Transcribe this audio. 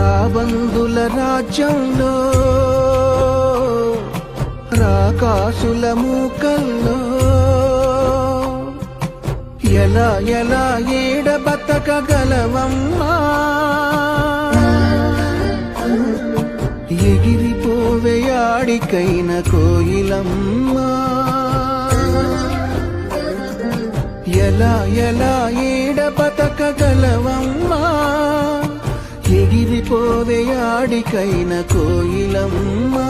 రాబందుల రాజ్యంలో రాకాసుల మూకల్లో ఎలా ఎలా ఏడ బతకగలవమ్మా ఎగిరిపోవే ఆడికైన కోయిలమ్మా ఎలా ఎలా ఏడ బతకగలవమ్మా ఎగిరిపోవే ఆడికైన కోయిలమ్మా